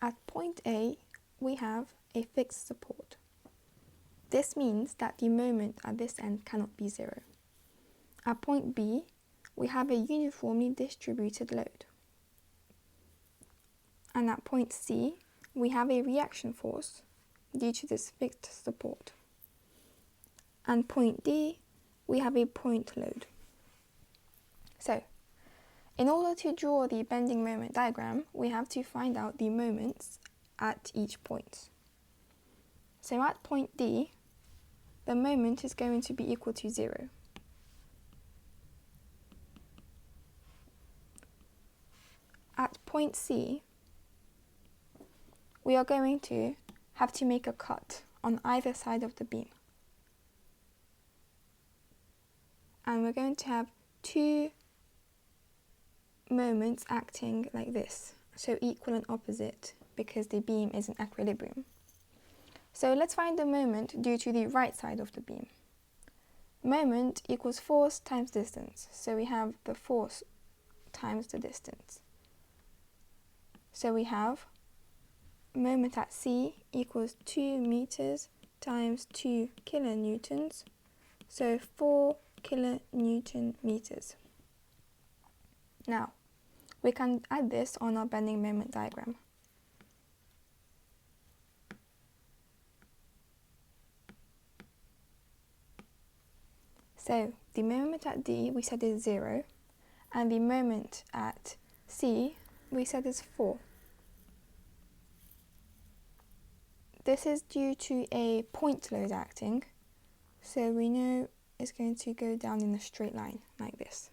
At point A, we have a fixed support. This means that the moment at this end cannot be zero. At point B, we have a uniformly distributed load. And at point C, we have a reaction force due to this fixed support. And point D, we have a point load. So, in order to draw the bending moment diagram, we have to find out the moments at each point. So at point D, the moment is going to be equal to 0. At point C, we are going to have to make a cut on either side of the beam. And we're going to have two moments acting like this, so equal and opposite, because the beam is in equilibrium. So let's find the moment due to the right side of the beam. Moment equals force times distance, so we have the force times the distance. So we have moment at C equals 2 meters times 2 kilonewtons, so 4 kilonewton meters. Now, we can add this on our bending moment diagram. So, the moment at D we said is 0, and the moment at C we said is 4. This is due to a point load acting, so we know it's going to go down in a straight line like this.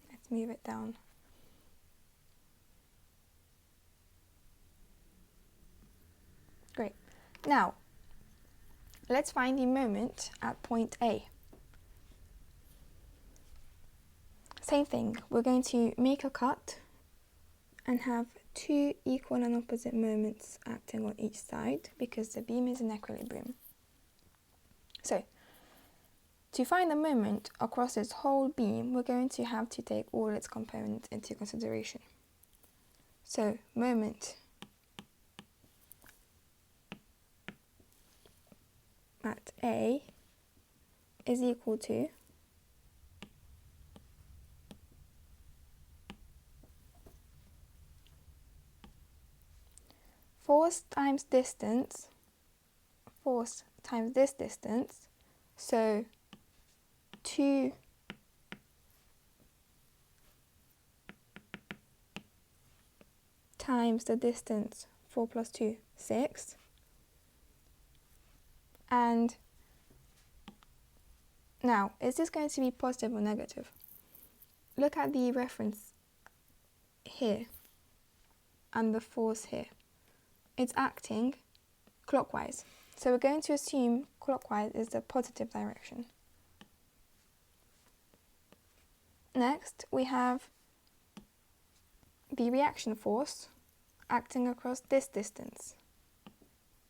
Let's move it down. Great. Now, let's find the moment at point A. Same thing, we're going to make a cut and have two equal and opposite moments acting on each side because the beam is in equilibrium. So, to find the moment across this whole beam, we're going to have to take all its components into consideration. So, moment at A is equal to force times distance, force times this distance, so 2 times the distance, 4 plus 2, 6. And now, is this going to be positive or negative? Look at the reference here and the force here. It's acting clockwise. So we're going to assume clockwise is the positive direction. Next, we have the reaction force acting across this distance.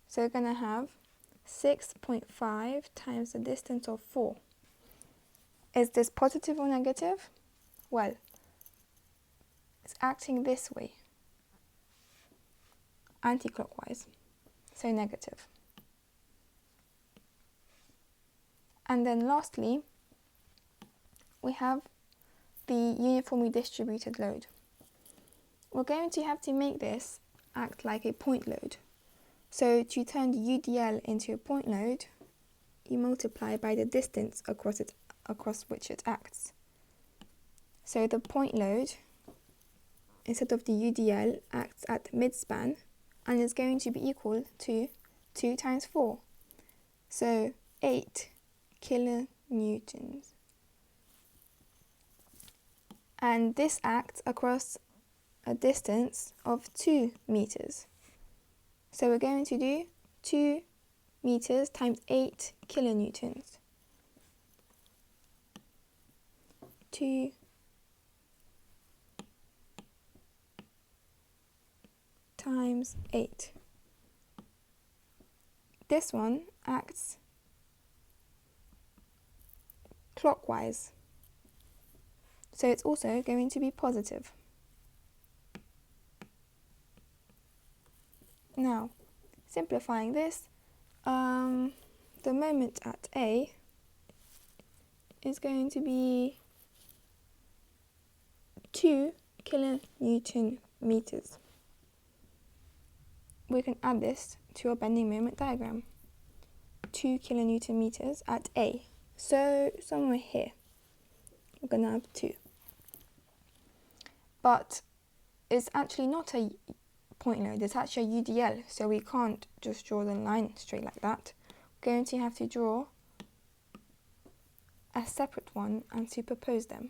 So we're going to have 6.5 times the distance of 4. Is this positive or negative? Well, it's acting this way, anti-clockwise, so negative. And then lastly, we have the uniformly distributed load. We're going to have to make this act like a point load. So to turn the UDL into a point load, you multiply by the distance across which it acts. So the point load, instead of the UDL, acts at midspan and is going to be equal to 2 times 4. So 8 kilonewtons. And this acts across a distance of 2 meters. So we're going to do 2 meters times 8 kilonewtons. 2 times 8. this one acts clockwise, so it's also going to be positive. Now, simplifying this, the moment at A is going to be 2 kilonewton meters. We can add this to our bending moment diagram. 2 kilonewton meters at A. So somewhere here, we're going to have 2. But it's actually not a point load, it's actually a UDL, so we can't just draw the line straight like that. We're going to have to draw a separate one and superpose them.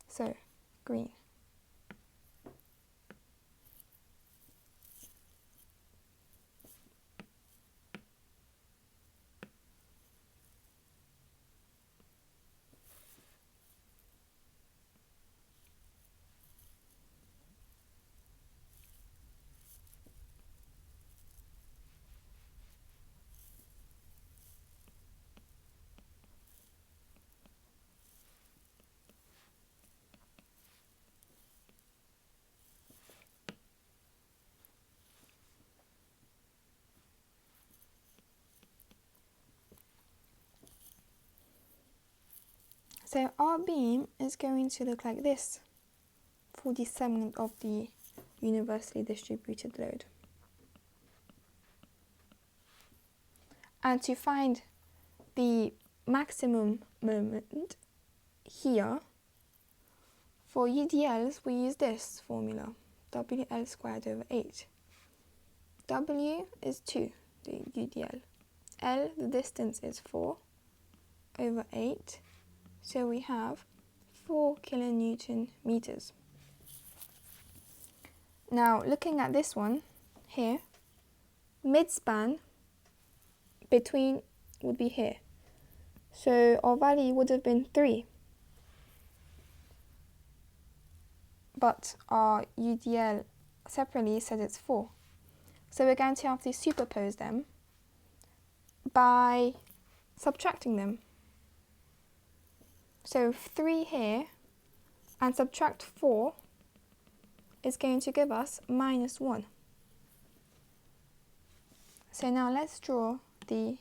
So, green. So our beam is going to look like this for the segment of the universally distributed load. And to find the maximum moment here, for UDLs we use this formula, WL squared over 8. W is 2, the UDL. L, the distance, is 4 over 8. So we have 4 kilonewton meters. Now, looking at this one here, mid-span between would be here. So our value would have been 3. But our UDL separately says it's 4. So we're going to have to superpose them by subtracting them. So 3 here and subtract 4 is going to give us -1. So now let's draw the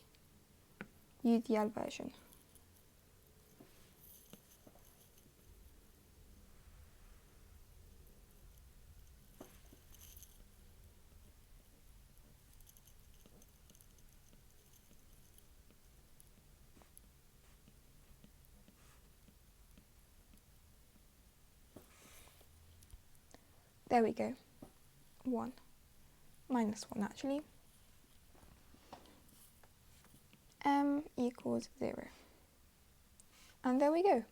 UDL version. There we go. 1. -1 actually. M equals 0. And there we go.